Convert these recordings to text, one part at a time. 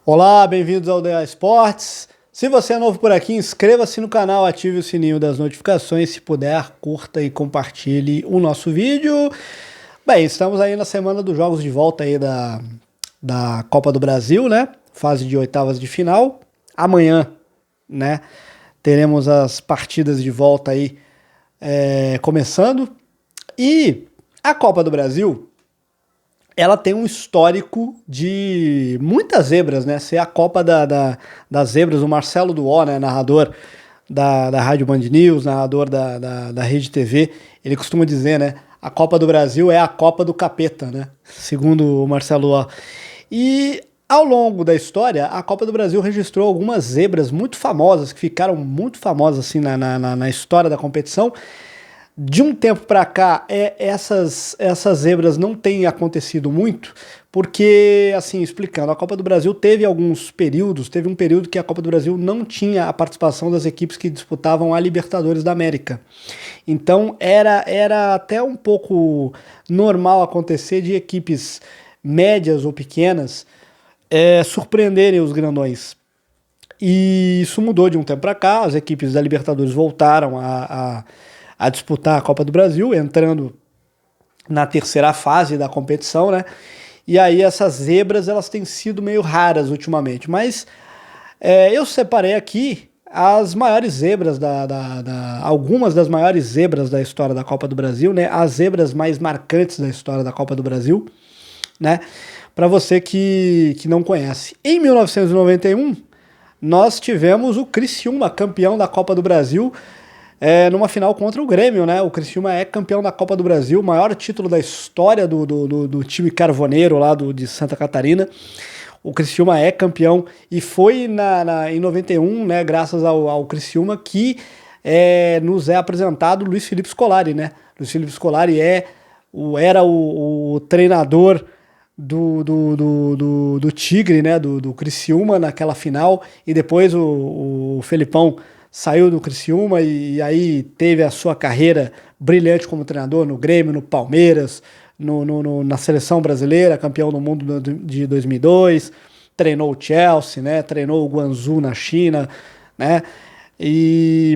Olá, bem-vindos ao DA Esportes. Se você é novo por aqui, inscreva-se no canal, ative o sininho das notificações, se puder, curta e compartilhe o nosso vídeo. Bem, estamos aí na semana dos jogos de volta aí da Copa do Brasil, né? Fase de oitavas de final. Amanhã, né, teremos as partidas de volta aí começando. E a Copa do Brasil, ela tem um histórico de muitas zebras, né? Ser a Copa das zebras. O Marcelo Duó, né, narrador da Rádio Band News, narrador da Rede TV, ele costuma dizer, né? A Copa do Brasil é a Copa do Capeta, né? Segundo o Marcelo Duó. E ao longo da história, a Copa do Brasil registrou algumas zebras muito famosas, que ficaram muito famosas assim, na história da competição. De um tempo para cá, essas zebras não têm acontecido muito, porque, assim, explicando, a Copa do Brasil teve alguns períodos, teve um período que a Copa do Brasil não tinha a participação das equipes que disputavam a Libertadores da América. Então, era até um pouco normal acontecer de equipes médias ou pequenas surpreenderem os grandões. E isso mudou de um tempo para cá, as equipes da Libertadores voltaram a disputar a Copa do Brasil, entrando na terceira fase da competição, né? E aí essas zebras, elas têm sido meio raras ultimamente, mas eu separei aqui as maiores zebras, algumas das maiores zebras da história da Copa do Brasil, né? As zebras mais marcantes da história da Copa do Brasil, né? Para você que não conhece. Em 1991, nós tivemos o Criciúma, campeão da Copa do Brasil, numa final contra o Grêmio, né? O Criciúma é campeão da Copa do Brasil, maior título da história do time carvoneiro lá de Santa Catarina. O Criciúma é campeão e foi em 91, né, graças ao Criciúma, que nos é apresentado o Luiz Felipe Scolari, né? Luiz Felipe Scolari era o treinador do Tigre, né? Do Criciúma naquela final, e depois o Felipão saiu do Criciúma e aí teve a sua carreira brilhante como treinador no Grêmio, no Palmeiras, na seleção brasileira, campeão do mundo de 2002, treinou o Chelsea, né, treinou o Guangzhou na China, né,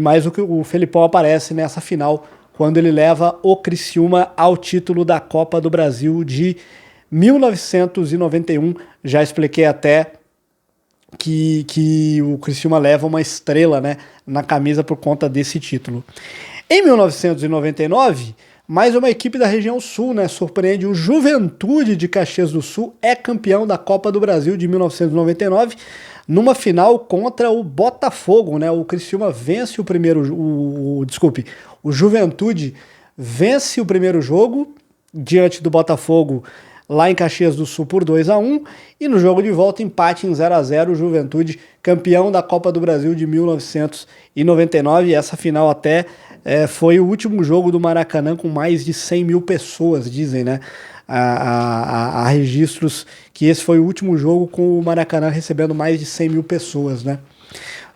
mas o Felipão aparece nessa final quando ele leva o Criciúma ao título da Copa do Brasil de 1991. Já expliquei até que o Criciúma leva uma estrela, né, na camisa por conta desse título. Em 1999, mais uma equipe da região sul, né, surpreende. O Juventude de Caxias do Sul é campeão da Copa do Brasil de 1999, numa final contra o Botafogo, né? O Criciúma vence o Juventude vence o primeiro jogo diante do Botafogo lá em Caxias do Sul por 2-1, e no jogo de volta empate em 0-0, o Juventude campeão da Copa do Brasil de 1999, e essa final até foi o último jogo do Maracanã com mais de 100 mil pessoas, dizem, né? Há registros que esse foi o último jogo com o Maracanã recebendo mais de 100 mil pessoas, né?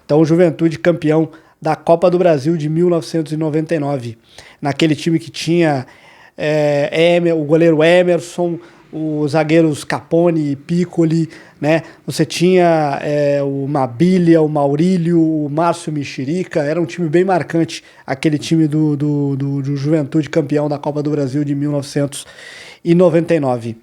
Então o Juventude campeão da Copa do Brasil de 1999, naquele time que tinha o goleiro Emerson, os zagueiros Capone e Piccoli, né? Você tinha o Mabilha, o Maurílio, o Márcio Mexerica. Era um time bem marcante, aquele time do Juventude campeão da Copa do Brasil de 1999.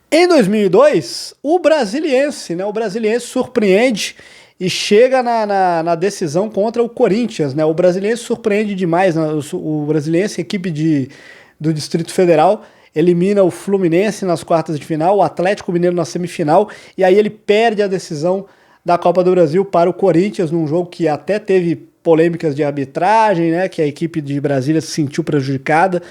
Em 2002, o Brasiliense, né? O Brasiliense surpreende e chega na decisão contra o Corinthians, né? O Brasiliense surpreende demais, né? O Brasiliense, equipe do Distrito Federal, elimina o Fluminense nas quartas de final, o Atlético Mineiro na semifinal, e aí ele perde a decisão da Copa do Brasil para o Corinthians, num jogo que até teve polêmicas de arbitragem, né? Que a equipe de Brasília se sentiu prejudicada,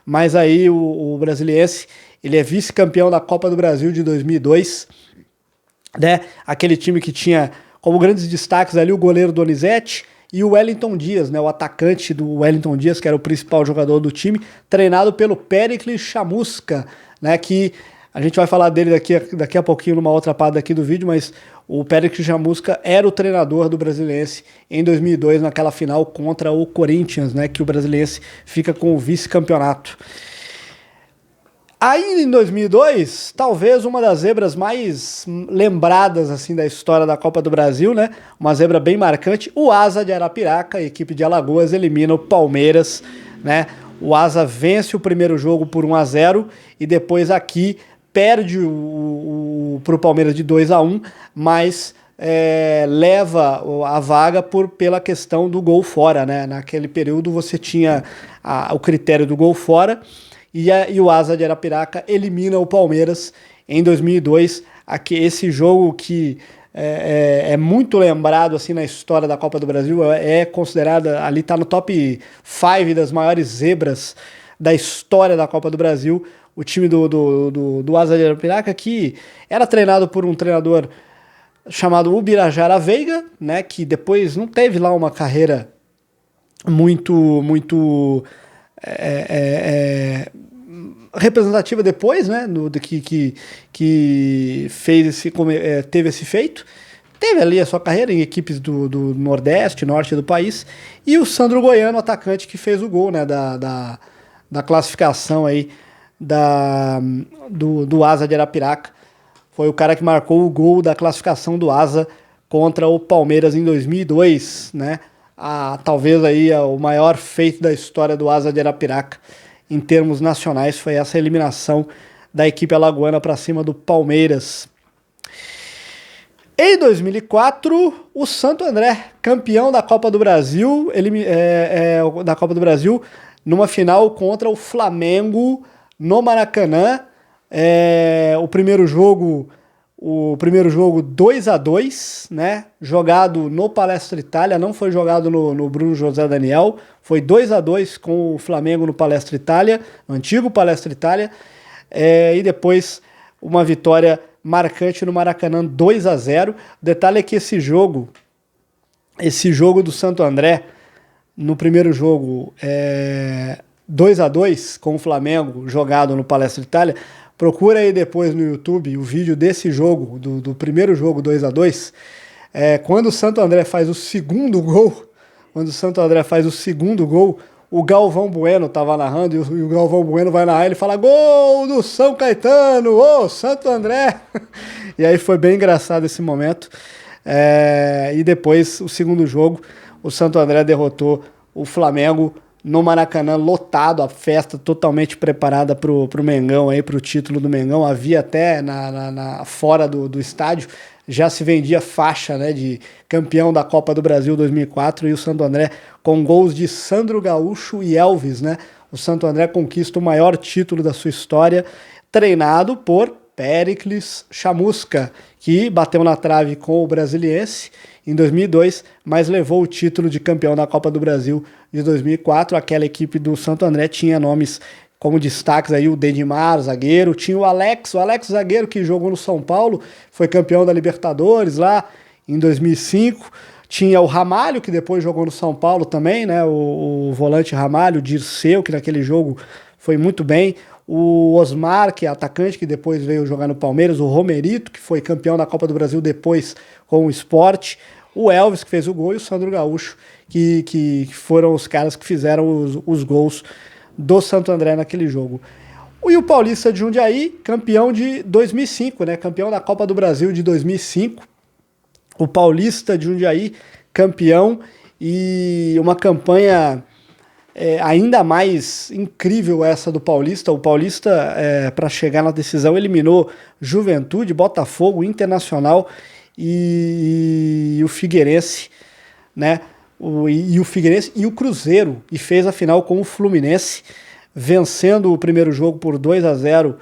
mas aí o Brasiliense, ele é vice-campeão da Copa do Brasil de 2002, né? Aquele time que tinha como grandes destaques ali o goleiro Donizete e o Wellington Dias, né, o atacante do Wellington Dias, que era o principal jogador do time, treinado pelo Péricles Chamusca, né, que a gente vai falar dele daqui a pouquinho numa outra parte aqui do vídeo, mas o Péricles Chamusca era o treinador do Brasiliense em 2002, naquela final contra o Corinthians, né, que o Brasiliense fica com o vice-campeonato. Ainda em 2002, talvez uma das zebras mais lembradas assim da história da Copa do Brasil, né? Uma zebra bem marcante. O Asa de Arapiraca, a equipe de Alagoas, elimina o Palmeiras, né? O Asa vence o primeiro jogo por 1-0 e depois aqui perde pro Palmeiras de 2-1, mas leva a vaga pela questão do gol fora, né? Naquele período você tinha o critério do gol fora. E o Asa de Arapiraca elimina o Palmeiras em 2002. Aqui, esse jogo que é muito lembrado assim na história da Copa do Brasil, é considerada, ali está no top 5 das maiores zebras da história da Copa do Brasil. O time do Asa de Arapiraca, que era treinado por um treinador chamado Ubirajara Veiga, né, que depois não teve lá uma carreira muito representativa depois, né, que teve esse feito. Teve ali a sua carreira em equipes do Nordeste, Norte do país, e o Sandro Goiano, atacante, que fez o gol, né, da classificação aí do Asa de Arapiraca. Foi o cara que marcou o gol da classificação do Asa contra o Palmeiras em 2002, né? Talvez aí o maior feito da história do Asa de Arapiraca em termos nacionais foi essa eliminação da equipe alagoana para cima do Palmeiras. Em 2004, o Santo André, campeão da Copa do Brasil, numa final contra o Flamengo no Maracanã. O primeiro jogo 2-2, né? Jogado no Palestra Itália, não foi jogado no Bruno José Daniel, foi 2-2 com o Flamengo no Palestra Itália, no antigo Palestra Itália, e depois uma vitória marcante no Maracanã, 2-0. O detalhe é que esse jogo do Santo André, no primeiro jogo, 2-2 com o Flamengo, jogado no Palestra Itália. Procura aí depois no YouTube o vídeo desse jogo, do primeiro jogo 2-2. Quando o Santo André faz o segundo gol, o Galvão Bueno estava narrando, e o Galvão Bueno vai narrar, ele fala: gol do São Caetano, ô Santo André! E aí foi bem engraçado esse momento. E depois, o segundo jogo, o Santo André derrotou o Flamengo no Maracanã, lotado, a festa totalmente preparada pro Mengão, aí, pro título do Mengão. Havia até fora do estádio, já se vendia faixa, né, de campeão da Copa do Brasil 2004, e o Santo André com gols de Sandro Gaúcho e Elvis, né? O Santo André conquista o maior título da sua história, treinado por Péricles Chamusca, que bateu na trave com o Brasiliense em 2002, mas levou o título de campeão da Copa do Brasil de 2004. Aquela equipe do Santo André tinha nomes como destaques aí, o Dedimar, o zagueiro, tinha o Alex zagueiro, que jogou no São Paulo, foi campeão da Libertadores lá em 2005, tinha o Ramalho, que depois jogou no São Paulo também, né, o volante Ramalho, o Dirceu, que naquele jogo foi muito bem, o Osmar, que é atacante, que depois veio jogar no Palmeiras, o Romerito, que foi campeão da Copa do Brasil depois com o Sport, o Elvis, que fez o gol, e o Sandro Gaúcho, que foram os caras que fizeram os gols do Santo André naquele jogo. E o Paulista de Jundiaí, campeão de 2005, né? Campeão da Copa do Brasil de 2005. O Paulista de Jundiaí, campeão, e uma campanha ainda mais incrível essa do Paulista. O Paulista, para chegar na decisão, eliminou Juventude, Botafogo, Internacional e o Figueirense, né? O Figueirense e o Cruzeiro, e fez a final com o Fluminense, vencendo o primeiro jogo por 2-0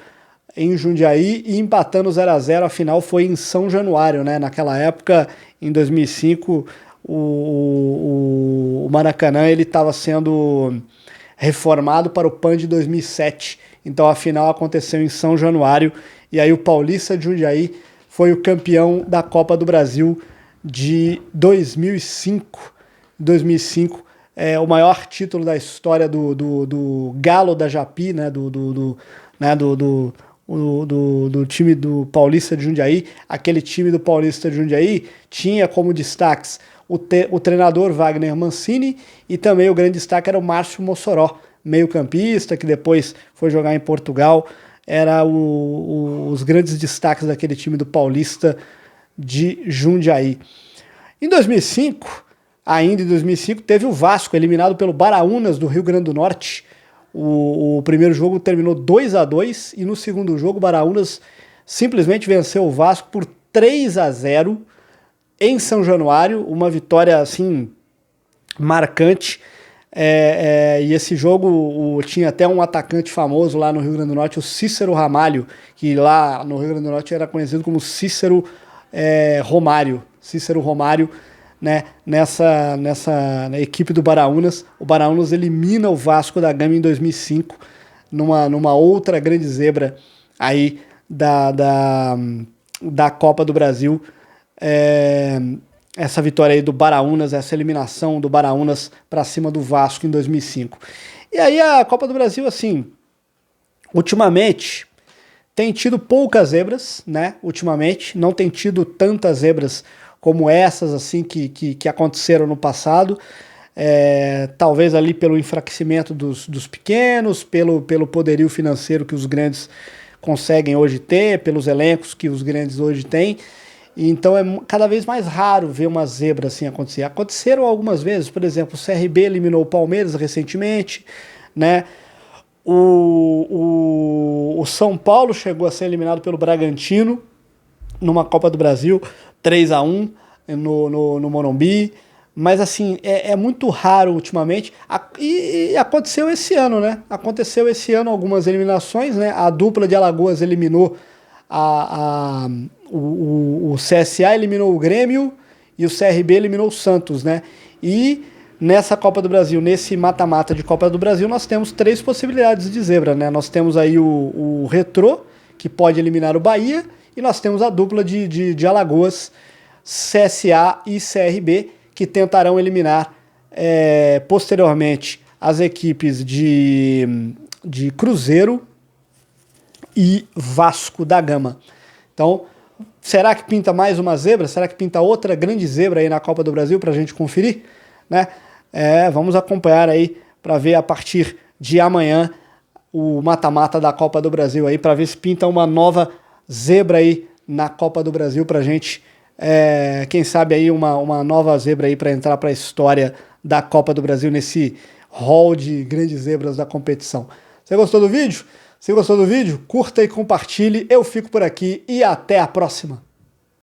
em Jundiaí e empatando 0-0. A final foi em São Januário, né? Naquela época, em 2005, o Maracanã estava sendo reformado para o PAN de 2007. Então a final aconteceu em São Januário, e aí o Paulista de Jundiaí foi o campeão da Copa do Brasil de 2005. 2005, o maior título da história do Galo da Japi, né, do time do Paulista de Jundiaí. Aquele time do Paulista de Jundiaí tinha como destaques o treinador Wagner Mancini, e também o grande destaque era o Márcio Mossoró, meio-campista, que depois foi jogar em Portugal. era os grandes destaques daquele time do Paulista de Jundiaí. Em 2005, ainda em 2005, teve o Vasco eliminado pelo Baraunas do Rio Grande do Norte. O primeiro jogo terminou 2-2 e no segundo jogo o Baraunas simplesmente venceu o Vasco por 3-0 em São Januário, uma vitória assim marcante. E esse jogo tinha até um atacante famoso lá no Rio Grande do Norte, o Cícero Ramalho, que lá no Rio Grande do Norte era conhecido como Cícero Romário. Cícero Romário, né, na equipe do Baraunas. O Baraunas elimina o Vasco da Gama em 2005, numa outra grande zebra aí da Copa do Brasil. Essa vitória aí do Baraunas, essa eliminação do Baraunas para cima do Vasco em 2005. E aí a Copa do Brasil, assim, ultimamente tem tido poucas zebras, né? Ultimamente não tem tido tantas zebras como essas assim que aconteceram no passado. Talvez ali pelo enfraquecimento dos pequenos, pelo poderio financeiro que os grandes conseguem hoje ter, pelos elencos que os grandes hoje têm. Então é cada vez mais raro ver uma zebra assim acontecer. Aconteceram algumas vezes, por exemplo, o CRB eliminou o Palmeiras recentemente, né? O São Paulo chegou a ser eliminado pelo Bragantino numa Copa do Brasil, 3-1 no Morumbi. Mas assim, é muito raro ultimamente. E aconteceu esse ano, né? Aconteceu esse ano algumas eliminações, né? A dupla de Alagoas eliminou o CSA, eliminou o Grêmio, e o CRB eliminou o Santos, né? E nessa Copa do Brasil, nesse mata-mata de Copa do Brasil, nós temos 3 possibilidades de zebra, né? Nós temos aí o Retrô, que pode eliminar o Bahia, e nós temos a dupla de Alagoas, CSA e CRB, que tentarão eliminar posteriormente as equipes de Cruzeiro e Vasco da Gama. Então, será que pinta mais uma zebra? Será que pinta outra grande zebra aí na Copa do Brasil para a gente conferir? Né? Vamos acompanhar aí para ver a partir de amanhã o mata-mata da Copa do Brasil aí, para ver se pinta uma nova zebra aí na Copa do Brasil para a gente, quem sabe aí uma nova zebra aí para entrar para a história da Copa do Brasil nesse hall de grandes zebras da competição. Você gostou do vídeo? Se gostou do vídeo, curta e compartilhe. Eu fico por aqui e até a próxima.